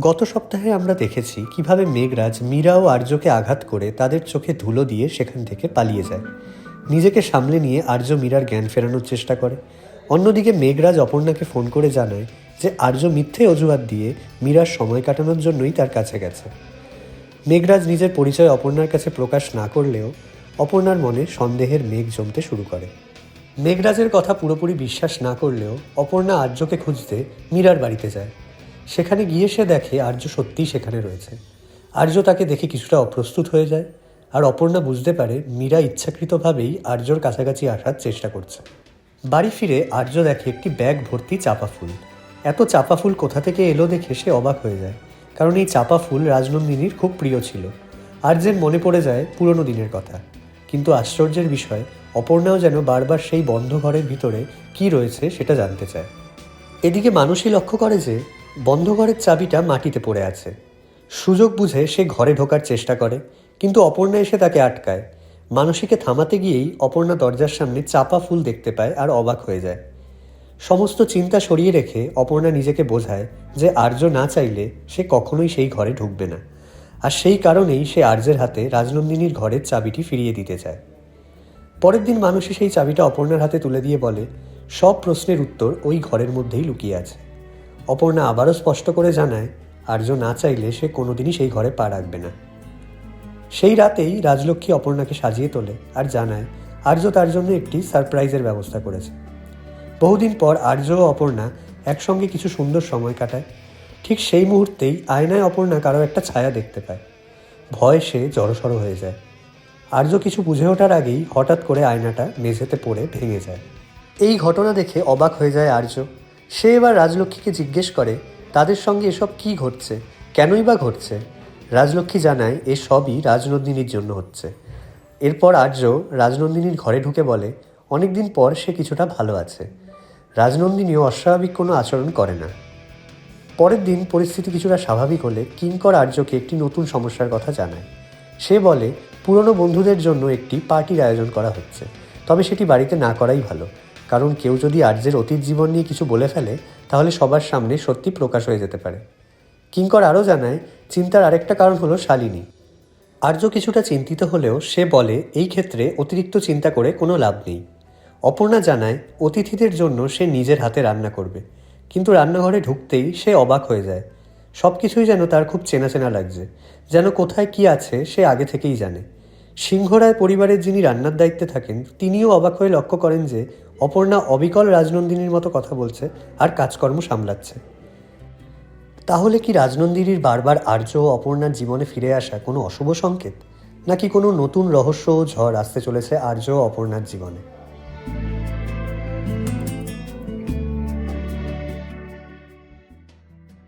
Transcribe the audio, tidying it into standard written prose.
গত সপ্তাহে আমরা দেখেছি কিভাবে মেঘরাজ মীরা ও আর্যকে আঘাত করে তাদের চোখে ধুলো দিয়ে সেখান থেকে পালিয়ে যায়। নিজেকে সামলে নিয়ে আর্য মীরার জ্ঞান ফেরানোর চেষ্টা করে। অন্যদিকে মেঘরাজ অপর্ণাকে ফোন করে জানায় যে আর্য মিথ্যে অজুহাত দিয়ে মীরার সময় কাটানোর জন্যই তার কাছে গেছে। মেঘরাজ নিজের পরিচয় অপর্ণার কাছে প্রকাশ না করলেও অপর্ণার মনে সন্দেহের মেঘ জমতে শুরু করে। মেঘরাজের কথা পুরোপুরি বিশ্বাস না করলেও অপর্ণা আর্যকে খুঁজতে মীরার বাড়িতে যায়। সেখানে গিয়ে সে দেখে আর্য সত্যিই সেখানে রয়েছে। আর্য তাকে দেখে কিছুটা অপ্রস্তুত হয়ে যায়, আর অপর্ণা বুঝতে পারে মীরা ইচ্ছাকৃতভাবেই আর্যর কাছাকাছি আসার চেষ্টা করছে। বাড়ি ফিরে আর্য দেখে একটি ব্যাগ ভর্তি চাপা ফুল। এত চাপা ফুল কোথা থেকে এলো দেখে সে অবাক হয়ে যায়, কারণ এই চাপা ফুল রাজনন্দিনীর খুব প্রিয় ছিল। আর্যের মনে পড়ে যায় পুরনো দিনের কথা। কিন্তু আশ্চর্যের বিষয়, অপর্ণাও যেন বারবার সেই বন্ধ ঘরের ভিতরে কি রয়েছে সেটা জানতে চায়। এদিকে মানুষই লক্ষ্য করে যে বন্ধ ঘরের চাবিটা মাটিতে পড়ে আছে। সুযোগ বুঝে সে ঘরে ঢোকার চেষ্টা করে, কিন্তু অপর্ণা এসে তাকে আটকায়। মানুষীকে থামাতে গিয়েই অপর্ণা দরজার সামনে চাপা ফুল দেখতে পায় আর অবাক হয়ে যায়। সমস্ত চিন্তা সরিয়ে রেখে অপর্ণা নিজেকে বোঝায় যে আর্য না চাইলে সে কখনোই সেই ঘরে ঢুকবে না, আর সেই কারণেই সে আর্যের হাতে রাজনন্দিনীর ঘরের চাবিটি ফিরিয়ে দিতে চায়। পরের দিন মানুষই সেই চাবিটা অপর্ণার হাতে তুলে দিয়ে বলে সব প্রশ্নের উত্তর ওই ঘরের মধ্যেই লুকিয়ে আছে। অপর্ণা আবারও স্পষ্ট করে জানায় আর্য না চাইলে সে কোনোদিনই সেই ঘরে পা রাখবে না। সেই রাতেই রাজলক্ষ্মী অপর্ণাকে সাজিয়ে তোলে আর জানায় আর্য তার জন্য একটি সারপ্রাইজের ব্যবস্থা করেছে। বহুদিন পর আর্য ও অপর্ণা একসঙ্গে কিছু সুন্দর সময় কাটায়। ঠিক সেই মুহূর্তেই আয়নায় অপর্ণা কারো একটা ছায়া দেখতে পায়। ভয়ে সে জড়সড় হয়ে যায়। আর্য কিছু বুঝে ওঠার আগেই হঠাৎ করে আয়নাটা মেঝেতে পড়ে ভেঙে যায়। এই ঘটনা দেখে অবাক হয়ে যায় আর্য। সে এবার রাজলক্ষ্মীকে জিজ্ঞেস করে তাদের সঙ্গে এসব কি ঘটছে, কেনই বা ঘটছে। রাজলক্ষ্মী জানায় এসবই রাজনন্দিনীর জন্য হচ্ছে। এরপর আর্য রাজনন্দিনীর ঘরে ঢুকে বলে অনেকদিন পর সে কিছুটা ভালো আছে। রাজনন্দিনীও অস্বাভাবিক কোনো আচরণ করে না। পরের দিন পরিস্থিতি কিছুটা স্বাভাবিক হলে কিঙ্কর আর্যকে একটি নতুন সমস্যার কথা জানায়। সে বলে পুরনো বন্ধুদের জন্য একটি পার্টির আয়োজন করা হচ্ছে, তবে সেটি বাড়িতে না করাই ভালো, কারণ কেউ যদি আর্যের অতীত জীবন নিয়ে কিছু বলে ফেলে তাহলে সবার সামনে সত্যি প্রকাশ হয়ে যেতে পারে। কিঙ্কর আরও জানায় চিন্তার আরেকটা কারণ হলো শালিনী। আর্য কিছুটা চিন্তিত হলেও সে বলে এই ক্ষেত্রে অতিরিক্ত চিন্তা করে কোনো লাভ নেই। অপর্ণা জানায় অতিথিদের জন্য সে নিজের হাতে রান্না করবে, কিন্তু রান্নাঘরে ঢুকতেই সে অবাক হয়ে যায়। সব কিছুই যেন তার খুব চেনা চেনা লাগছে, যেন কোথায় কি আছে সে আগে থেকেই জানে। সিংহরায় পরিবারের যিনি রান্নার দায়িত্বে থাকেন তিনিও অবাক হয়ে লক্ষ্য করেন যে অপর্ণা অবিকল রাজনন্দিনীর মতো কথা বলছে আর কাজকর্ম সামলাচ্ছে। তাহলে কি রাজনন্দিনীর বারবার আর্য ও অপর্ণার জীবনে ফিরে আসা কোনো অশুভ সংকেত, নাকি কোনো নতুন রহস্য ও ঝড় আসতে চলেছে আর্য ও অপর্ণার জীবনে?